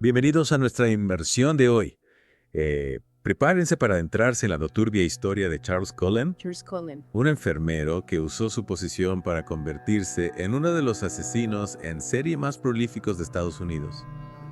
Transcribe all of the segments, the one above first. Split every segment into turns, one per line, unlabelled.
Bienvenidos a nuestra inmersión de hoy. Prepárense para adentrarse en la turbia historia de Charles Cullen, un enfermero que usó su posición para convertirse en uno de los asesinos en serie más prolíficos de Estados Unidos.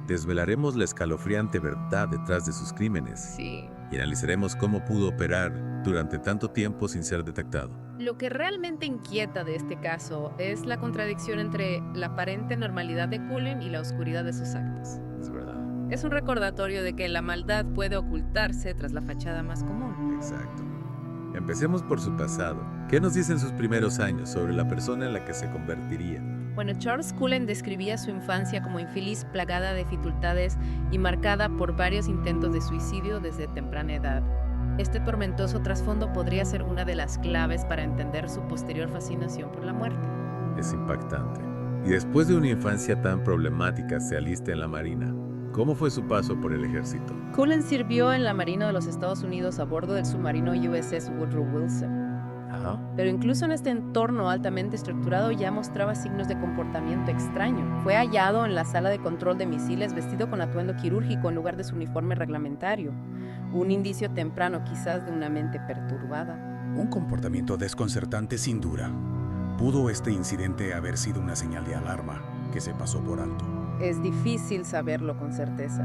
Desvelaremos la escalofriante verdad detrás de sus crímenes
Sí.
y analizaremos cómo pudo operar durante tanto tiempo sin ser detectado.
Lo que realmente inquieta de este caso es la contradicción entre la aparente normalidad de Cullen y la oscuridad de sus actos.
Es verdad.
Es un recordatorio de que la maldad puede ocultarse tras la fachada más común.
Exacto. Empecemos por su pasado. ¿Qué nos dicen sus primeros años sobre la persona en la que se convertiría?
Bueno, Charles Cullen describía su infancia como infeliz, plagada de dificultades y marcada por varios intentos de suicidio desde temprana edad. Este tormentoso trasfondo podría ser una de las claves para entender su posterior fascinación por la muerte.
Es impactante. Y después de una infancia tan problemática, se alista en la Marina. ¿Cómo fue su paso por el ejército?
Cullen sirvió en la Marina de los Estados Unidos a bordo del submarino USS Woodrow Wilson.
Ajá.
Pero incluso en este entorno altamente estructurado ya mostraba signos de comportamiento extraño. Fue hallado en la sala de control de misiles vestido con atuendo quirúrgico en lugar de su uniforme reglamentario. Un indicio temprano quizás de una mente perturbada.
Un comportamiento desconcertante sin duda. ¿Pudo este incidente haber sido una señal de alarma que se pasó por alto?
Es difícil saberlo con certeza,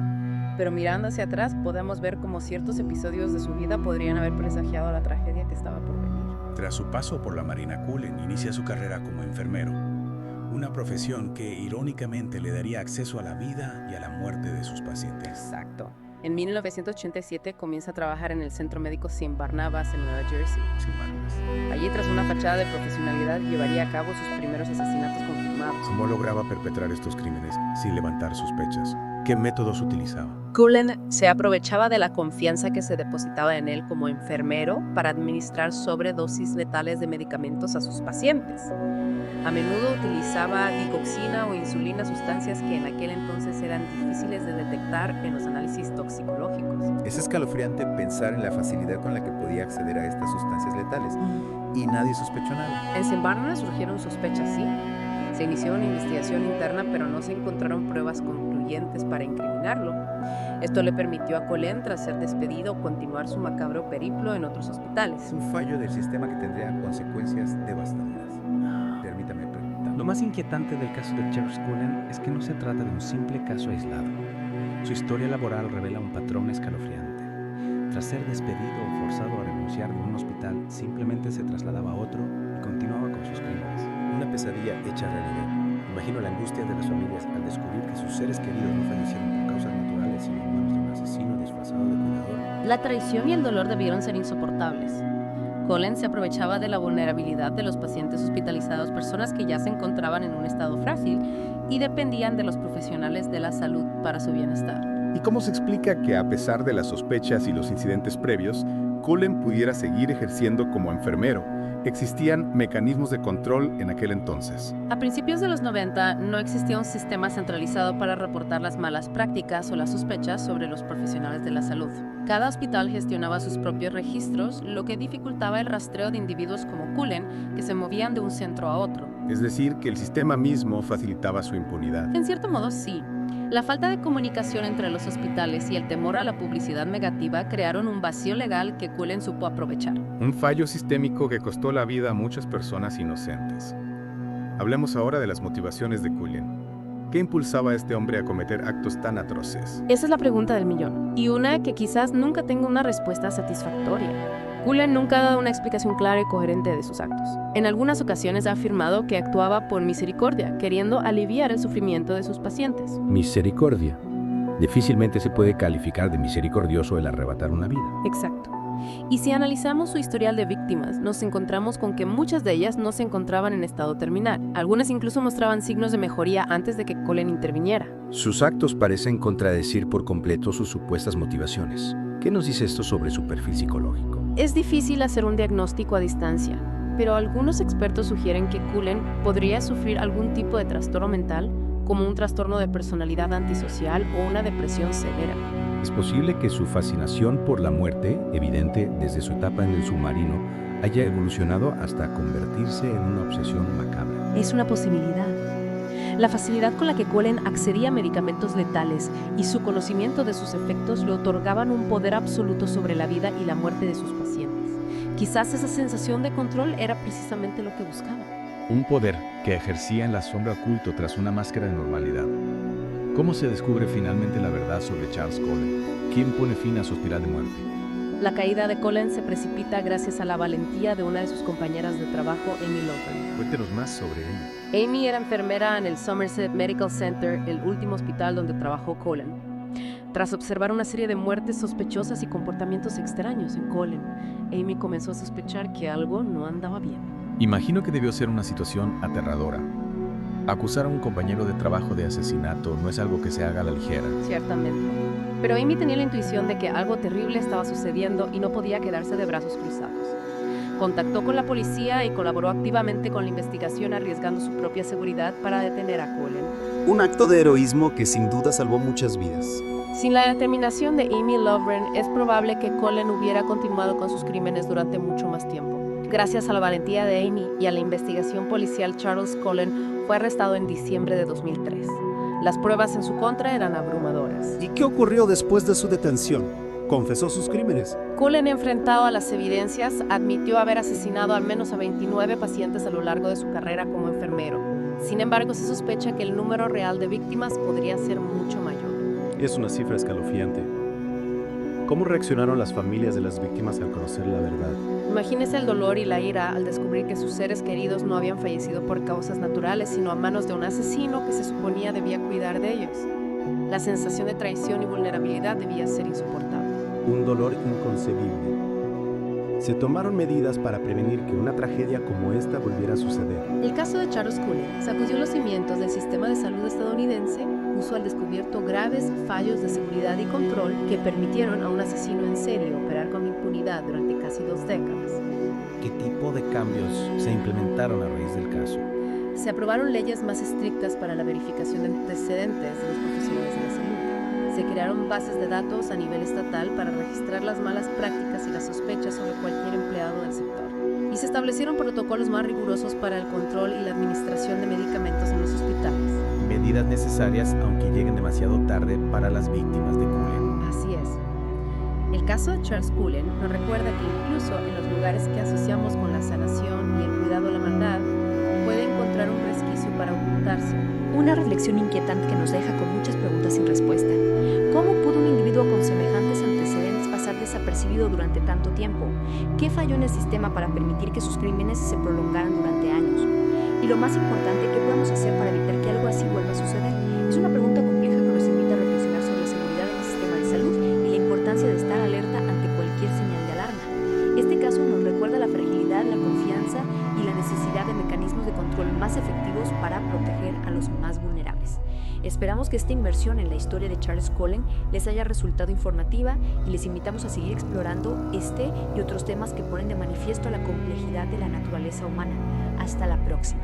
pero mirando hacia atrás podemos ver cómo ciertos episodios de su vida podrían haber presagiado la tragedia que estaba por venir.
Tras su paso por la Marina, Cullen inicia su carrera como enfermero, una profesión que irónicamente le daría acceso a la vida y a la muerte de sus pacientes.
Exacto. En 1987 comienza a trabajar en el Centro Médico St. Barnabas en Nueva Jersey.
Sin Barnabas.
Allí, tras una fachada de profesionalidad, llevaría a cabo sus primeros asesinatos confirmados.
¿Cómo lograba perpetrar estos crímenes sin levantar sospechas? ¿Qué métodos utilizaba?
Cullen se aprovechaba de la confianza que se depositaba en él como enfermero para administrar sobredosis letales de medicamentos a sus pacientes. A menudo utilizaba digoxina o insulina, sustancias que en aquel entonces eran difíciles de detectar en los análisis toxicológicos.
Es escalofriante pensar en la facilidad con la que podía acceder a estas sustancias letales, y nadie sospechó nada.
En St. Barnabas surgieron sospechas, sí. Se inició una investigación interna, pero no se encontraron pruebas concluyentes para incriminarlo. Esto le permitió a Cullen, tras ser despedido, continuar su macabro periplo en otros hospitales.
Es un fallo del sistema que tendría consecuencias devastadoras. Permítame preguntar.
Lo más inquietante del caso de Charles Cullen es que no se trata de un simple caso aislado. Su historia laboral revela un patrón escalofriante. Tras ser despedido o forzado a renunciar de un hospital, simplemente se trasladaba a otro y continuaba con sus crímenes.
Una pesadilla hecha realidad. Imagino la angustia de las familias al descubrir que sus seres queridos no fallecieron por causas naturales, sino en manos de un asesino disfrazado de cuidador.
La traición y el dolor debieron ser insoportables. Cullen se aprovechaba de la vulnerabilidad de los pacientes hospitalizados, personas que ya se encontraban en un estado frágil y dependían de los profesionales de la salud para su bienestar.
¿Y cómo se explica que, a pesar de las sospechas y los incidentes previos, Cullen pudiera seguir ejerciendo como enfermero? Existían mecanismos de control en aquel entonces.
A principios de los 90 no existía un sistema centralizado para reportar las malas prácticas o las sospechas sobre los profesionales de la salud. Cada hospital gestionaba sus propios registros, lo que dificultaba el rastreo de individuos como Cullen, que se movían de un centro a otro.
Es decir, que el sistema mismo facilitaba su impunidad.
En cierto modo, sí. La falta de comunicación entre los hospitales y el temor a la publicidad negativa crearon un vacío legal que Cullen supo aprovechar.
Un fallo sistémico que costó la vida a muchas personas inocentes. Hablemos ahora de las motivaciones de Cullen. ¿Qué impulsaba a este hombre a cometer actos tan atroces?
Esa es la pregunta del millón, y una que quizás nunca tenga una respuesta satisfactoria. Cullen nunca ha dado una explicación clara y coherente de sus actos. En algunas ocasiones ha afirmado que actuaba por misericordia, queriendo aliviar el sufrimiento de sus pacientes.
Misericordia. Difícilmente se puede calificar de misericordioso el arrebatar una vida.
Exacto. Y si analizamos su historial de víctimas, nos encontramos con que muchas de ellas no se encontraban en estado terminal. Algunas incluso mostraban signos de mejoría antes de que Cullen interviniera.
Sus actos parecen contradecir por completo sus supuestas motivaciones. ¿Qué nos dice esto sobre su perfil psicológico?
Es difícil hacer un diagnóstico a distancia, pero algunos expertos sugieren que Cullen podría sufrir algún tipo de trastorno mental, como un trastorno de personalidad antisocial o una depresión severa.
Es posible que su fascinación por la muerte, evidente desde su etapa en el submarino, haya evolucionado hasta convertirse en una obsesión macabra.
Es una posibilidad. La facilidad con la que Cullen accedía a medicamentos letales y su conocimiento de sus efectos le otorgaban un poder absoluto sobre la vida y la muerte de sus pacientes. Quizás esa sensación de control era precisamente lo que buscaba.
Un poder que ejercía en la sombra oculto tras una máscara de normalidad. ¿Cómo se descubre finalmente la verdad sobre Charles Cullen? ¿Quién pone fin a su espiral de muerte?
La caída de Cullen se precipita gracias a la valentía de una de sus compañeras de trabajo, Amy Lovren.
Cuéntenos más sobre ella.
Amy era enfermera en el Somerset Medical Center, el último hospital donde trabajó Cullen. Tras observar una serie de muertes sospechosas y comportamientos extraños en Cullen, Amy comenzó a sospechar que algo no andaba bien.
Imagino que debió ser una situación aterradora. Acusar a un compañero de trabajo de asesinato no es algo que se haga a la ligera.
Ciertamente. Pero Amy tenía la intuición de que algo terrible estaba sucediendo y no podía quedarse de brazos cruzados. Contactó con la policía y colaboró activamente con la investigación, arriesgando su propia seguridad para detener a Cullen.
Un acto de heroísmo que sin duda salvó muchas vidas.
Sin la determinación de Amy Lovren, es probable que Cullen hubiera continuado con sus crímenes durante mucho más tiempo. Gracias a la valentía de Amy y a la investigación policial, Charles Cullen fue arrestado en diciembre de 2003. Las pruebas en su contra eran abrumadoras.
¿Y qué ocurrió después de su detención? ¿Confesó sus crímenes?
Cullen, enfrentado a las evidencias, admitió haber asesinado al menos a 29 pacientes a lo largo de su carrera como enfermero. Sin embargo, se sospecha que el número real de víctimas podría ser mucho mayor.
Es una cifra escalofriante. ¿Cómo reaccionaron las familias de las víctimas al conocer la verdad?
Imagínese el dolor y la ira al descubrir que sus seres queridos no habían fallecido por causas naturales, sino a manos de un asesino que se suponía debía cuidar de ellos. La sensación de traición y vulnerabilidad debía ser insoportable.
Un dolor inconcebible. Se tomaron medidas para prevenir que una tragedia como esta volviera a suceder.
El caso de Charles Cullen sacudió los cimientos del sistema de salud estadounidense, puso al descubierto graves fallos de seguridad y control que permitieron a un asesino en serie operar con impunidad durante casi 2 décadas.
¿Qué tipo de cambios se implementaron a raíz del caso?
Se aprobaron leyes más estrictas para la verificación de antecedentes de los profesionales de la salud. Se crearon bases de datos a nivel estatal para registrar las malas prácticas y las sospechas sobre cualquier empleado del sector. Y se establecieron protocolos más rigurosos para el control y la administración de medicamentos en los hospitales.
Medidas necesarias aunque lleguen demasiado tarde para las víctimas de Cullen.
Así es. El caso de Charles Cullen nos recuerda que incluso en los lugares que asociamos con la sanación y el cuidado de la maldad, puede encontrar un resquicio para ocultarse.
Una reflexión inquietante que nos deja con muchas preguntas sin respuesta. ¿Cómo pudo un individuo con semejantes antecedentes pasar desapercibido durante tanto tiempo? ¿Qué falló en el sistema para permitir que sus crímenes se prolongaran durante años? Y lo más importante, ¿qué podemos hacer para evitar que algo así vuelva a suceder? Es una pregunta compleja que nos invita a reflexionar sobre la seguridad del sistema de salud y la importancia de estar alerta ante cualquier señal de alarma. Este caso nos recuerda la fragilidad, la confianza y la necesidad de mecanismos de control más efectivos para proteger a los más vulnerables. Esperamos que esta inmersión en la historia de Charles Cullen les haya resultado informativa y les invitamos a seguir explorando este y otros temas que ponen de manifiesto la complejidad de la naturaleza humana. Hasta la próxima.